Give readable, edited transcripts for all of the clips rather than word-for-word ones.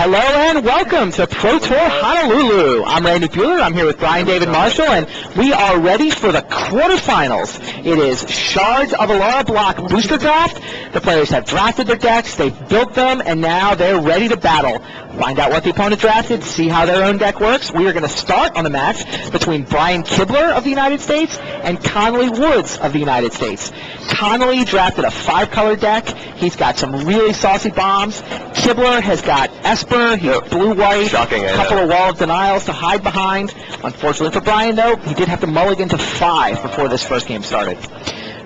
Hello and welcome to Pro Tour Honolulu. I'm Randy Bueller. I'm here with Brian David Marshall, and we are ready for the quarterfinals. It is Shards of Alara Block Booster Draft. The players have drafted their decks, they've built them, and now they're ready to battle. Find out what the opponent drafted, see how their own deck works. We are going to start on the match between Brian Kibler of the United States and Connolly Woods of the United States. Connolly drafted a 5-color deck. He's got some really saucy bombs. Kibler has got Esper, he's blue-white, a couple of Wall of Denials to hide behind. Unfortunately for Brian, though, he did have to mulligan to 5 before this first game started.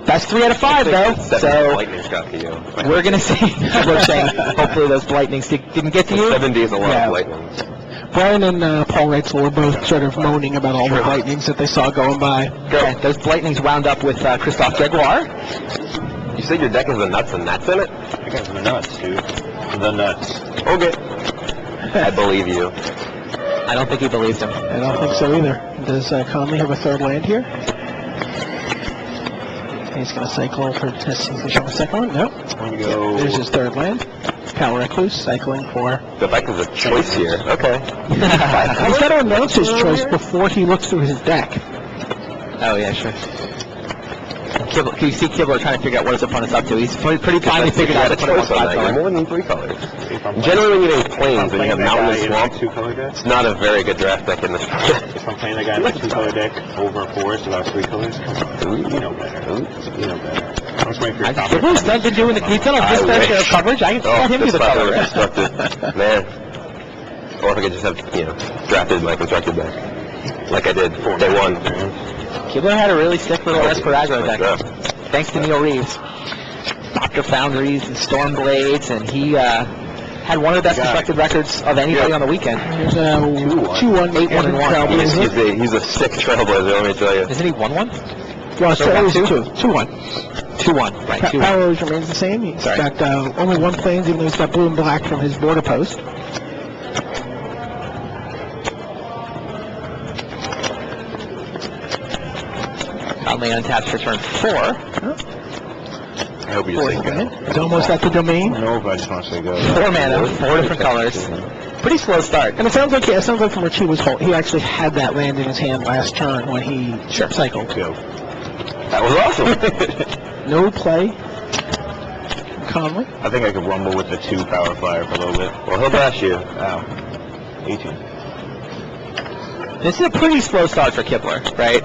Best 3 out of 5, though, so we're going to see. We're saying hopefully those Blightnings didn't get to you. 70 is a lot of Blightnings. Brian and Paul Reitzel were both sort of moaning about all the Blightnings that they saw going by. Yeah, those Blightnings wound up with Christophe Gregoire. You said your deck has the nuts and gnats in it? I got the nuts, dude. The nuts. Okay. I believe you. I don't think he believes him. I don't think so either. Does Conley have a third land here? He's going to cycle for testing the second one. Nope. There's his third land. Power Recluse, cycling for... The deck is a choice here. Okay. He's got to announce his choice before he looks through his deck. Oh, yeah, sure. Kibler, you see Kibler trying to figure out what his opponent's up to. He's pretty finally figured out to put it on 5 color. More than 3 colors. Generally, when you have plains and you have mountain and swamp, it's not a very good draft deck in this format. If I'm playing a guy in a 2-color deck over 4, so about 3 colors, come on. You know better. You know better. I'm just waiting for your copy. Kibler's done been doing he's done a good fair share of coverage. I can let him do the color. Man. Or if I could just have, drafted my constructed deck. Like I did day 1. Kibler had a really sick little Esperagro deck, thanks to Neil Reeves. Dr. Foundries and Stormblades, and he had one of the best constructed records of anybody on the weekend. Here's a 2-1, 8-1. He's a sick trailblazer, let me tell you. Isn't he 1-1? Well, so it was 2-1. 2-1, right. Power remains the same. He's got only 1 planes, even though he's got blue and black from his border post. Conley untaps for turn 4. I hope you just say go. It's almost at the domain. No, but I just want to say go. 4 mana, 4 different colors. Pretty slow start. And it sounds like from Richie was he actually had that land in his hand last turn when he cycled. Go. That was awesome. No play. Conley. I think I could rumble with the 2 power flyer for a little bit. Well, he'll bash you. Ow. 18. This is a pretty slow start for Kibler, right?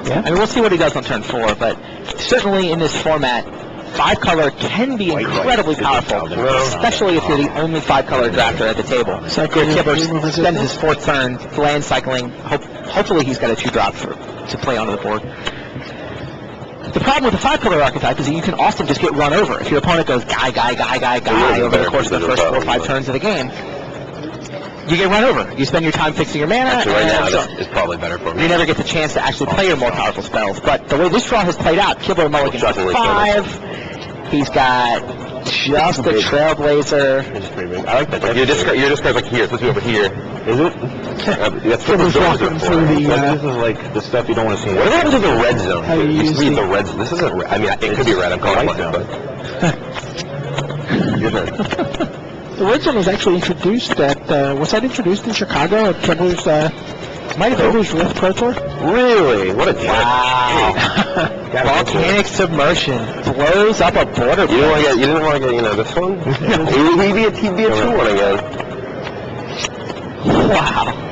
Yeah. I mean, we'll see what he does on turn 4, but certainly in this format, 5-color can be incredibly powerful, especially if you're the only 5-color drafter at the table. So Kibler spends his 4th turn land cycling. Hopefully he's got a 2-drop to play onto the board. The problem with the 5-color archetype is that you can often just get run over. If your opponent goes guy over the course of the first 4 or 5 turns of the game, you get run over. You spend your time fixing your mana. Actually, right now, it's probably better for me. You never get the chance to actually play your more powerful spells. But the way this draw has played out, Kibler mulligan 5. He's got just a Trailblazer. I like that. Your discard's like here. It's supposed to be over here. Is it? That's what Kibler's walking through the... This is like the stuff you don't want to see. What happens to the red zone? How you used to be use the red zone. This isn't red. I mean, it could be red. I'm calling it white, but... Your turn. The red zone was actually introduced at, was that introduced in Chicago at Kibler's, might have Kibler's Rift Pro Tour? Really? What a jerk. Wow. Volcanic Submersion blows up a border. You didn't want to get, this one? He'd be a 2-1 again. Wow.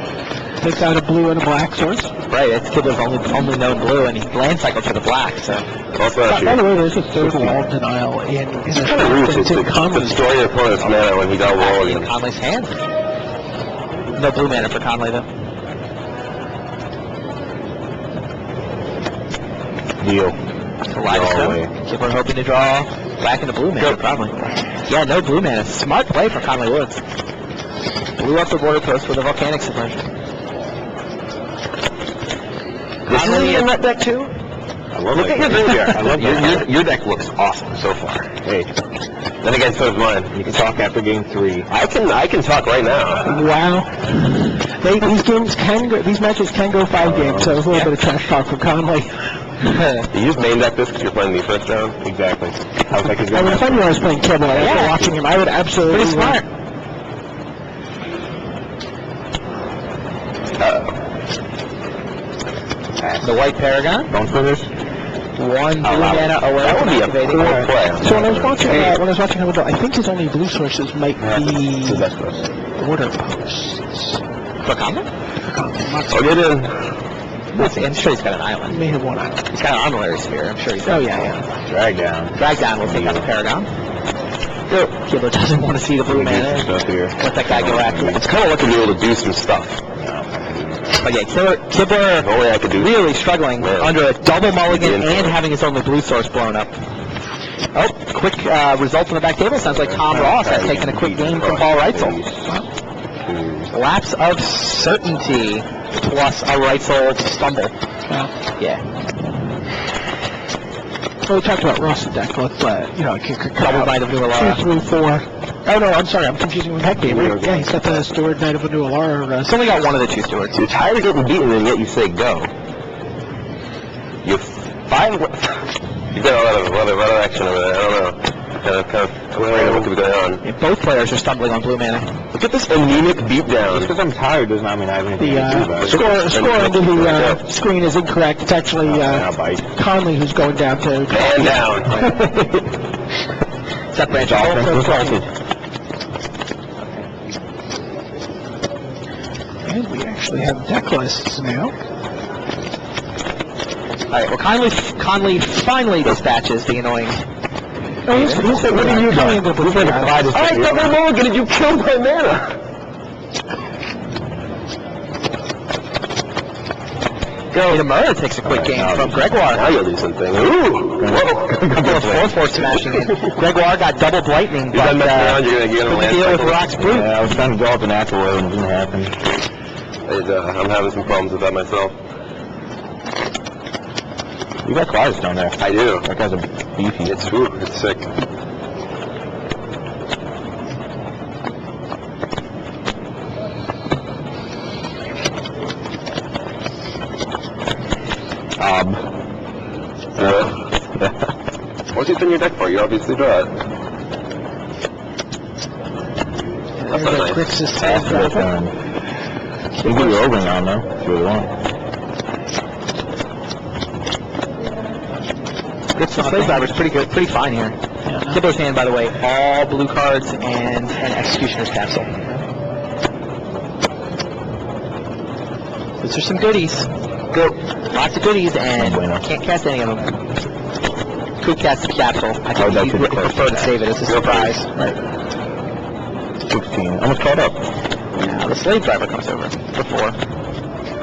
Takes out a blue and a black source. Right, it's Kibler's only known blue, and he land cycled for the black, so... By the way, there's a 3rd Wall of Denial in it's kind of rude to destroy your opponent's mana when he got wall in Conley's hand. No blue mana for Conley, though. Deal. Kibler hoping to draw back into blue mana, probably. Yeah, no blue mana. Smart play for Conley Woods. Blew up the border post with a Volcanic Submersion. Conley in that deck, too? Look at your graveyard. I love your deck looks awesome so far. Hey. Then again, so does mine. You can talk after game 3. I can talk right now. Wow. These matches can go 5 games, so it's a little bit of trash talk from Conley. You just main deck this because you're playing the first round? Exactly. I was like, if I knew I was playing Kibler, after watching him, I would absolutely... Pretty smart. The white Paragon. Don't for this? One blue mana away That would from be a activating. poor play. So when I was watching him with I think his only blue sources might be order posts. For combo? Oh, get in. I'm sure he's got an island. He may have one island. He's got an honorary sphere. I'm sure he's got Oh, yeah. Drag down. Drag down will take out the Paragon. Kibler doesn't want to see the blue mana. Stuff here. Let that guy go after it. It's kind of looking to be able to do some stuff. But yeah, Kibler The only I could do. really struggling Yeah. under a double mulligan Yeah. and having his only blue source blown up. Oh, quick result on the back table. Sounds like Tom Ross has taken a quick game from Paul Reitzel. Lapse of certainty plus a Reitzel stumble. Yeah. Well, we talked about Ross's deck. Let's, Double Knight of New Alara. 2 through 4. Oh, no, I'm sorry. I'm confusing with Heck Game. Yeah, he's got the Steward Knight of a New Alara. He's only got one of the two stewards. You're tired of getting beaten and yet you say go. You find what... You've got a lot of action over there. I don't know. Kind of afraid of what could be going on. Yeah, both players are stumbling on blue mana. Look at this anemic beatdown. Just because I'm tired does not mean I have anything to do about it. Score under the screen is incorrect. It's actually I'll bite. Conley who's going down to... Man down. Is that branch And we actually have deck lists now. Alright, well, Conley finally dispatches the annoying... Oh, he's What are you doing? You're going to buy this. Alright, double mulligan, did you kill my mana? Mamura takes a quick game from Gregoire. Now you'll do something. Ooh! Whoa! Couple of 4/4 smashing in. Gregoire got double blightning, but done messing around, you're gonna couldn't land deal with cycle. Rock's Brute. Yeah, I was trying to go up an natural way and it didn't happen. I'm having some problems with that myself. You got claws down there. I do. That guy's a beefy. It's sick. What's he in your deck for? You obviously draw it. That's not nice. Grixis You can do your ogling on though, if you really want. Grixis Slave Driver's pretty good, pretty fine here. Kibler's hand, by the way, all blue cards and an Executioner's Capsule. Those are some goodies. Lots of goodies, and can't cast any of them. Could cast the Capsule. I think that you'd could be prefer to save it as a surprise. Right. 16. Almost caught up. Yeah, the Slave Driver comes over for 4.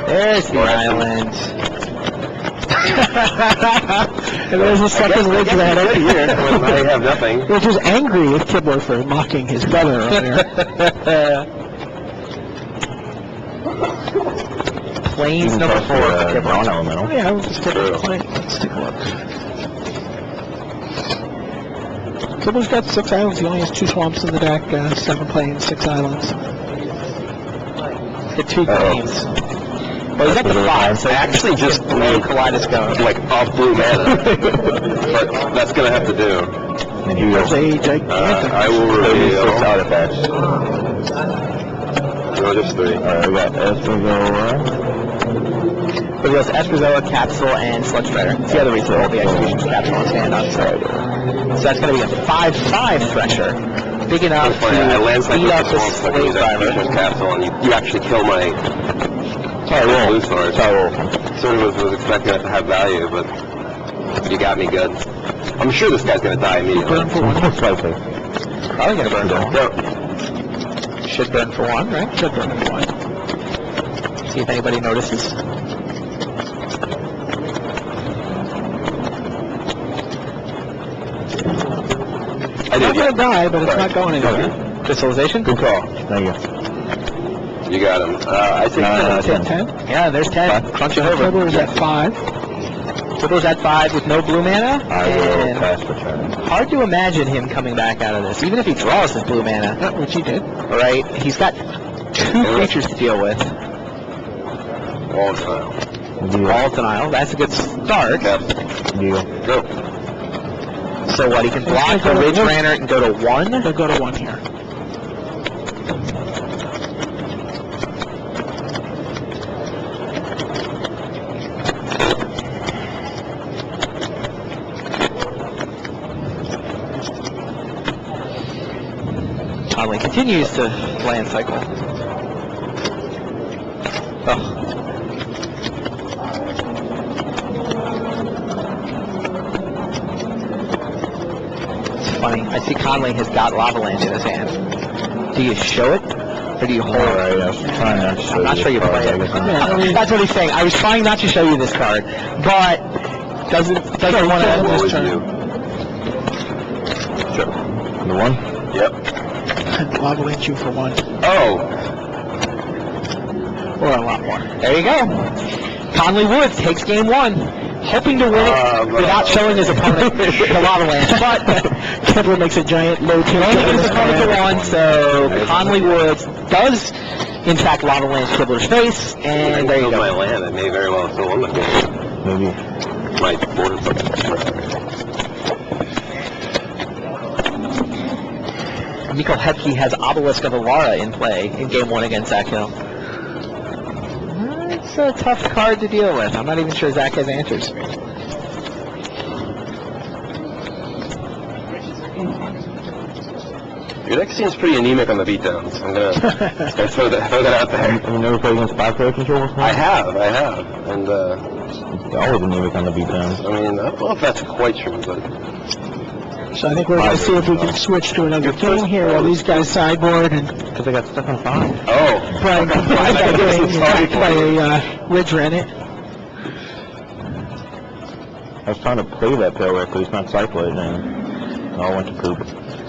There's the island. And there's a second ridge rat over here. When I have nothing. Which is angry with Kibler for mocking his brother earlier. Plains number 4 for Kibler. Non-elemental. Yeah, we'll just take a look. Let's take a look. Kibler's got 6 islands. He only has 2 swamps in the deck, 7 plains, 6 islands. The 2 plains. Well, he's got the 5. I actually just blew Kaleidoscope, like, off blue mana. But that's going to have to do. And you There's a gigantic... I will reveal. 36 artifacts. No, just 3. Alright, we got Estrozoa. But he has Estrozoa, Capsule, and Sludge Strider. It's the other reason all the Executioner's Capsule on stand on side. So that's going to be a 5/5 Thresher. Big enough to I land beat up the swamps like Slave these Driver. Executioner's Capsule, and you actually kill my blue sword. Sort of was expecting that to have value, but you got me good. I'm sure this guy's going to die immediately. Burn for 1. Most likely. Probably going to burn for 1. No. Should burn for 1, right? Should burn for 1. See if anybody notices. It's not going to die, but it's not going anywhere. Crystallization? Good call. Thank you. You got him. I think 10. Yeah, there's 10. Crunch it over. Kibler's at 5. Kibler's at 5 with no blue mana. I will and pass the turn. hard to imagine him coming back out of this, even if he draws his blue mana. Which he did. Right? He's got 2 creatures to deal with. all the time. All denial. That's a good start. Deal. Go. So what? He can block the Ridge Runner and go to 1. They'll go to 1 here. continues to land cycle. Oh. It's funny. I see Conley has got Lavalanche in his hand. Do you show it? Or do you hold it? I'm not sure you play it. That's what he's saying. I was trying not to show you this card, but doesn't want to end this turn. Sure. The one? Yep. Lavalanche you for 1. Oh! Or a lot more. There you go. Conley Woods takes game 1, hoping to win it without showing his opponent the Lavalanche. But Kibler makes a giant low tilt. showing his opponent the 1, so Conley Woods does, in fact, Lavalanche Kibler's face, and there you go. My land, it may very well still win the game. Maybe. My border. Mikkel Hepke has Obelisk of Alara in play in game 1 against Zach Hill. It's a tough card to deal with. I'm not even sure Zach has answers. Your deck seems pretty anemic on the beatdowns. I'm gonna throw that out there. Have you never played against back row control before? I have, and always anemic on the beatdowns. I mean, I don't know if that's quite true, but So I think we're going to see if we can switch to another game here while these guys sideboard and Because they got stuck on 5. oh, Brian got attacked by a Ridge Rennet. I was trying to play that tail but he's not cycling, and it all went to poop.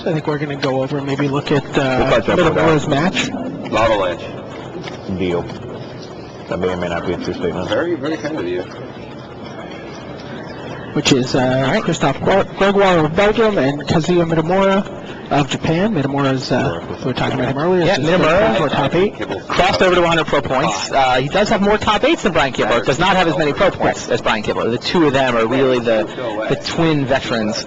So I think we're going to go over and maybe look at catch up with Middlemore's match. Lavalanche. Deal. That may or may not be a true statement. Very, very kind of you. Which is Christophe Gregoire of Belgium and Kazuya Mitamura of Japan. Mitamura's, we were talking about him earlier. Yeah, Mitamura for top 8. Crossed over to 100 pro points. He does have more top 8s than Brian Kibler. Does not have as many pro points as Brian Kibler. The two of them are really the twin veterans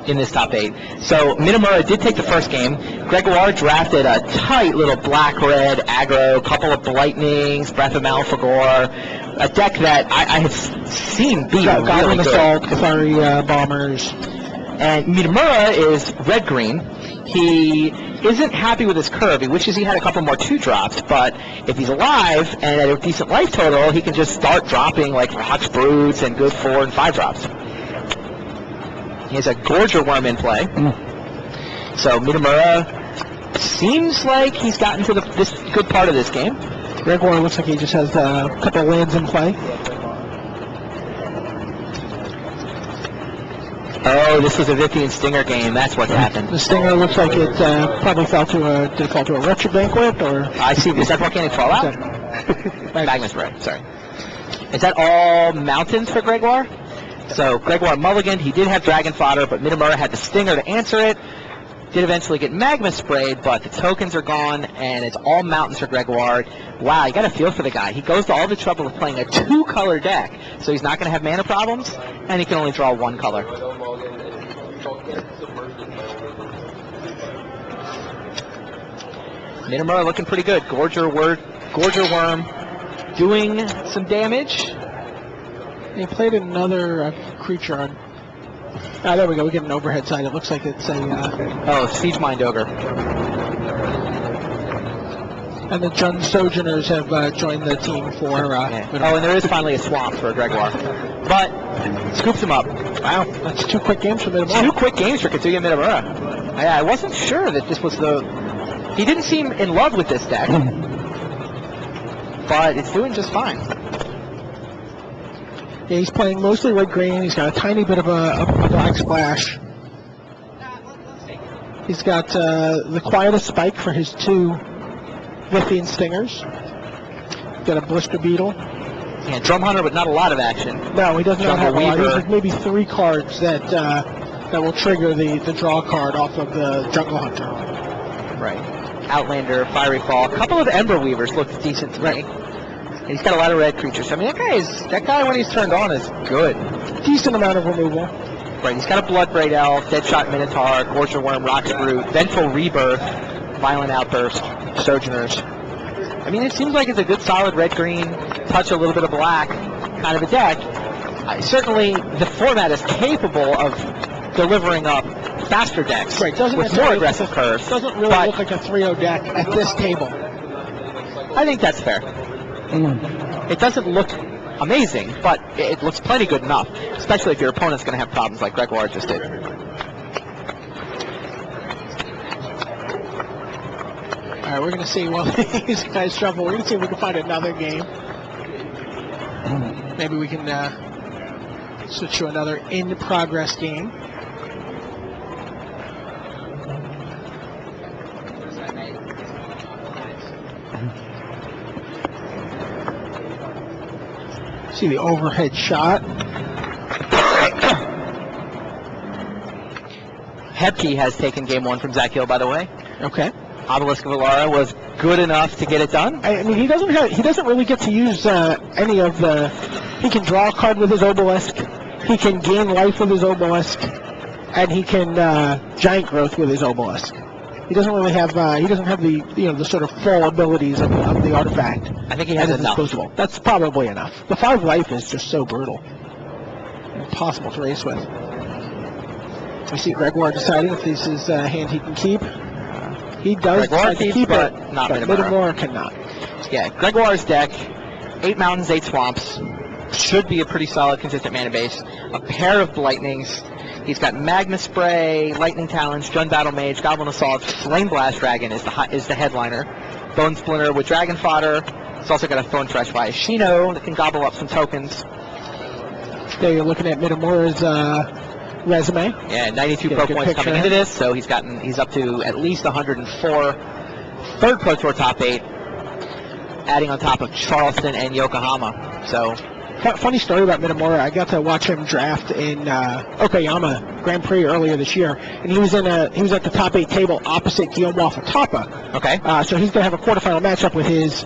in this top 8. So Minamura did take the first game. Gregoire drafted a tight little black-red aggro, couple of Blightnings, Breath of Malfagor, a deck that I have seen be really Goblin good. Assault, Fiery Bombers. And Minamura is red-green. He isn't happy with his curve. He wishes he had a couple more 2-drops, but if he's alive and at a decent life total, he can just start dropping like Rocks Broods and good 4 and 5 drops. He has a Gorger Worm in play. So Minamura seems like he's gotten to this good part of this game. Gregoire looks like he just has a couple of lands in play. Oh, this was a Vithian Stinger game. That's what happened. The Stinger looks like it probably fell to a Retro Banquet, or... I see. Is that Volcanic Fallout? Magma Spray, sorry. Is that all mountains for Gregoire? So Gregoire mulliganed. He did have Dragon Fodder, but Minamura had the Stinger to answer it. Did eventually get Magma Sprayed, but the tokens are gone, and it's all mountains for Gregoire. Wow, you got to feel for the guy. He goes to all the trouble of playing a 2-color deck, so he's not going to have mana problems, and he can only draw 1 color. Minamura looking pretty good. Gorger Worm doing some damage. He played another creature on... Ah, there we go. We get an overhead side. It looks like it's a... Oh, Siege Mind Ogre. And the Jund Sojourners have joined the team for... Oh, and there is finally a swamp for Gregoire. But, scoops him up. Wow, that's 2 quick games for Minamura. 2 quick games for Katsuya Minamura. I wasn't sure that this was the... He didn't seem in love with this deck. But it's doing just fine. Yeah, he's playing mostly red-green. He's got a tiny bit of a black splash. He's got the Quietest Spike for his 2 Vithian Stingers. Got a Blister Beetle. Yeah, Drum Hunter, but not a lot of action. No, he does not have a lot. Weaver. There's maybe 3 cards that will trigger the draw card off of the Jungle Hunter. Right. Outlander, Fiery Fall. A couple of Ember Weavers look decent to me. He's got a lot of red creatures. I mean, that guy when he's turned on is good. Decent amount of removal. Right, he's got a Bloodbraid Elf, Deadshot Minotaur, Gorger Worm, Rock's Brute, Vengeful Rebirth, Violent Outburst, Sojourners. I mean, it seems like it's a good solid red-green, touch a little bit of black kind of a deck. Certainly, the format is capable of delivering up faster decks Right, doesn't with more necessarily- aggressive curves. Doesn't really but look like a 3-0 deck at this table. I think that's fair. It doesn't look amazing, but it looks plenty good enough, especially if your opponent's going to have problems like Gregoire just did. All right, we're going to see while these guys shuffle. We're going to see if we can find another game. Maybe we can switch to another in-progress game. See the overhead shot. Hebke has taken game one from Zach Hill, by the way. Okay. Obelisk of Alara was good enough to get it done. I mean, he doesn't really get to use any of the. He can draw a card with his obelisk. He can gain life with his obelisk, and he can giant growth with his obelisk. He doesn't really have. He doesn't have the the sort of full abilities of the artifact. I think he has at his enough. disposal. That's probably enough. The 5 life is just so brutal, impossible to race with. We see Gregoire deciding if this is a hand he can keep. He does Gregoire decide to keeps, keep but it, not but Minamura. Minamura cannot. Yeah, Gregoire's deck, 8 mountains, 8 swamps, should be a pretty solid, consistent mana base. A pair of Lightnings. He's got Magma Spray, Lightning Talons, Jund Battle Mage, Goblin Assault, Flame Blast Dragon is the headliner. Bone Splinter with Dragon Fodder. It's also got a Thorn Fresh by Ashino that can gobble up some tokens. There you're looking at Minamura's resume. Yeah, 92 Get a pro good points picture coming of into it. this, so he's up to at least 104. Third Pro Tour top 8, adding on top of Charleston and Yokohama. So Funny story about Minamura. I got to watch him draft in Okayama Grand Prix earlier this year, and he was at the top 8 table opposite Guillaume Wafatapa. okay, So he's going to have a quarterfinal matchup with his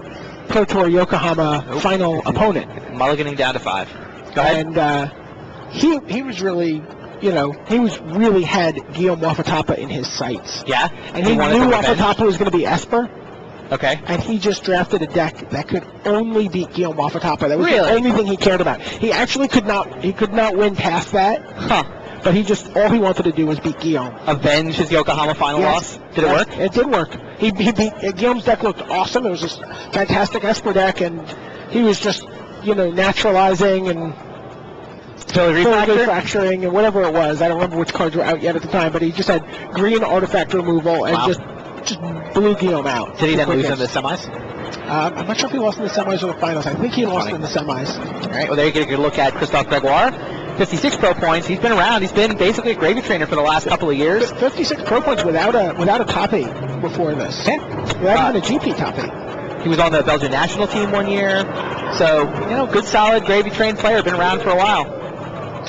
Pro Tour Yokohama final opponent. mulliganing down to 5. Go ahead. And he was really, he was really had Guillaume Wafatapa in his sights. Yeah, And he wanted knew the revenge. Wafatapa was going to be Esper, Okay. and he just drafted a deck that could only beat Guillaume Wafatapa. That was Really? the only thing he cared about. He actually could not win past that, Huh. but all he wanted to do was beat Guillaume. Avenge his Yokohama final Yes. loss. Did it work? It did work. He beat Guillaume's deck looked awesome. It was just fantastic Esper deck, and he was just naturalizing and Totally refracturing and whatever it was. I don't remember which cards were out yet at the time, but he just had green artifact removal and Wow. just blew Guillaume out. Did he then lose Quickest. in the semis? I'm not sure if he lost in the semis or the finals. I think he lost Funny. in the semis. All right. Well, there you get a good look at Christophe Gregoire. 56 pro points. He's been around. He's been basically a gravy trainer for the last couple of years. 56 pro points without a top 8 before this. Yeah. Without even a GP top 8. He was on the Belgian national team one year. So, good, solid, gravy trained player. Been around for a while.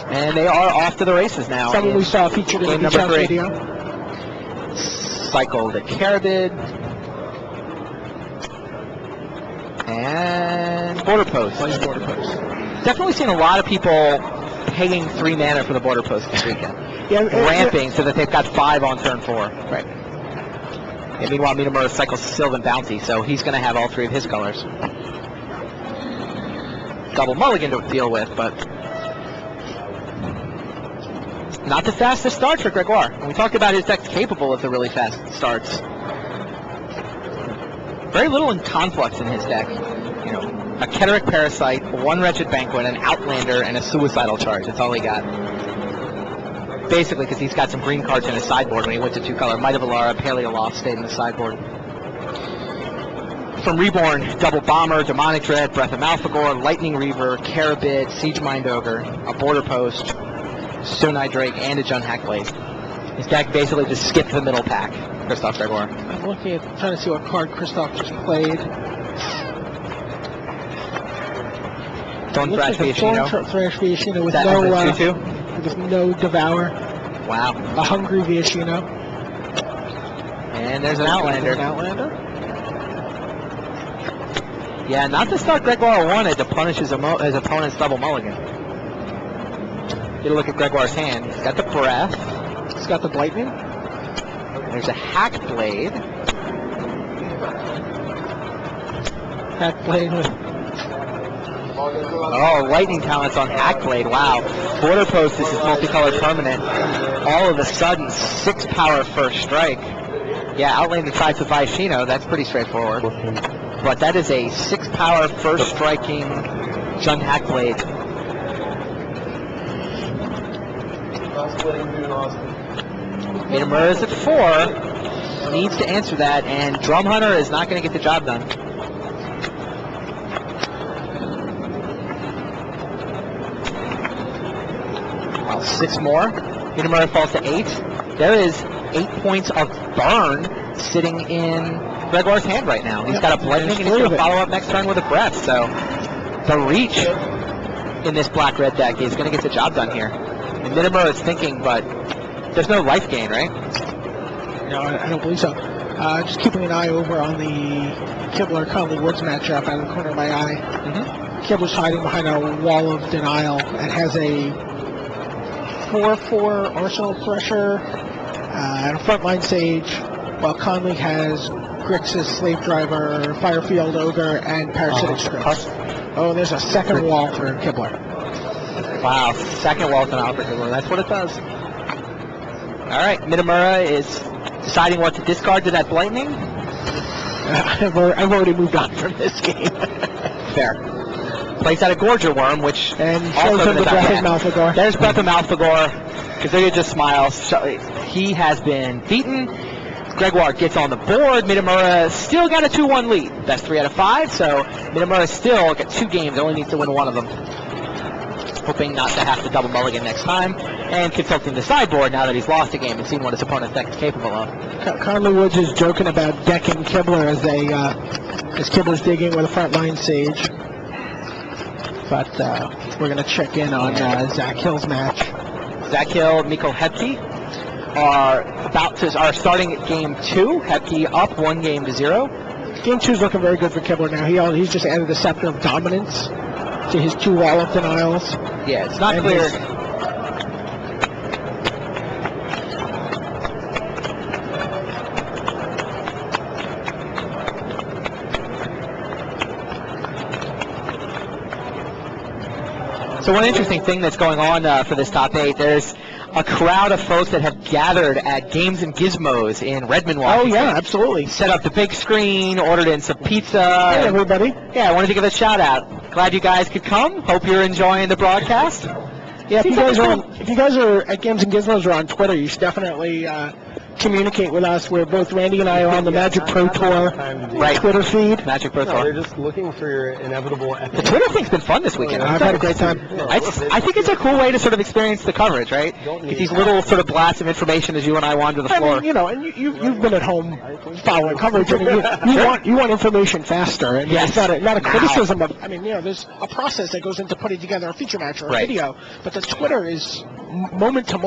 And they are off to the races now. Someone we saw featured in the game Beach number House 3. video. Cycle the Carabid. And Border Post. Plays Border Post. Definitely seen a lot of people paying 3 mana for the Border Post this weekend. Yeah, Ramping so that they've got 5 on turn 4. Right. And meanwhile, Minamura cycles Sylvan Bounty, so he's going to have all 3 of his colors. Double mulligan to deal with, but not the fastest start for Gregoire. And we talked about his deck's capable of the really fast starts. Very little in conflux in his deck. A Keteric Parasite, 1 Wretched Banquet, an Outlander, and a Suicidal Charge. That's all he got. Basically, because he's got some green cards in his sideboard when he went to 2-color. Might of Alara, Paleoloft stayed in the sideboard. From Reborn, Double Bomber, Demonic Dread, Breath of Malphagor, Lightning Reaver, Carabid, Siege Mind Ogre, a Border Post, Stone-Eye Drake, and a Jund Hackblade. His deck basically just skipped the middle pack, Christophe Gregoire. I'm trying to see what card Christophe just played. Thorn Thrash Thorn Viashino. Thrash Viashino with That no has a 2/2? with no Devour. Wow. A Hungry Viashino. And there's an Outlander. An Outlander. Yeah, not to start Gregoire wanted to punish his opponent's double mulligan. Get a look at Gregoire's hand. He's got the Breath. He's got the Blightning. There's a Hackblade. Hackblade with Oh, lightning talents on Hackblade. Wow. Border post is his multicolored permanent. All of a sudden, 6 power first strike. Yeah, outlaying the sides of Vaishino, that's pretty straightforward. But that is a 6 power first striking Jund Hackblade. Mamura is at 4. Needs to answer that, and Drum Hunter is not going to get the job done. Well, 6 more. Mamura falls to 8. There is 8 points of burn sitting in Gregoire's hand right now. He's got a blending, and he's going to follow up next turn with a breath. So the reach in this black-red deck is going to get the job done here. And Mamura is thinking, but there's no life gain, right? No, I don't believe so. Just keeping an eye over on the Kibler-Conley Woods matchup out of the corner of my eye. Kibler's hiding behind a wall of denial and has a 4/4 Arsenal Thresher and a frontline Sage, while Conley has Grixis, Slave Driver, Firefield Ogre, and Parasitic Scripts. Oh, there's a second wall for Kibler. Wow, second wall denial for Kibler. That's what it does. All right, Mamura is deciding what to discard to that Blightning. I've already moved on from this game. Fair. Plays out a Gorger Worm, which And also shows him the gonna Breath die. of Malfagor. There's Breath of Malfagor. Kazuya just smiles. He has been beaten. Gregoire gets on the board. Mamura still got a 2-1 lead. That's 3 out of 5, so Mamura still got 2 games. Only needs to win one of them. Hoping not to have to double mulligan next time, and consulting the sideboard now that he's lost a game and seen what his opponent's deck is capable of. Conley Woods is joking about decking Kibler as Kibler's digging with a frontline Sage. But we're going to check in on Zach Hill's match. Zach Hill, Mikko Hepke are starting at game 2. Hepke up 1-0. Game 2 is looking very good for Kibler now. He's just added the Scepter of Dominance to his 2 wall of denials. Yeah, it's not clear. So one interesting thing that's going on for this top 8, there's a crowd of folks that have gathered at Games and Gizmos in Redmond, Washington. Oh, yeah, absolutely. Set up the big screen, ordered in some pizza. Hey, everybody. Yeah, I wanted to give a shout out. Glad you guys could come. Hope you're enjoying the broadcast. Yeah, if you guys are at Games and Gizmos or on Twitter, you should definitely communicate with us. We're both Randy and I are on the Magic Pro Tour Twitter feed. Magic Pro Tour. They're just looking for your inevitable The Twitter thing's been fun this weekend. I've had a great time. I think it's a cool way to sort of experience the coverage, right? Get these little sort of blasts of information as you and I wander the floor. I mean, and you've been at home following coverage. I mean, you want information faster, and Yes. it's not a criticism of. I mean, there's a process that goes into putting together a feature match or a Right. video, but the Twitter is moment to moment.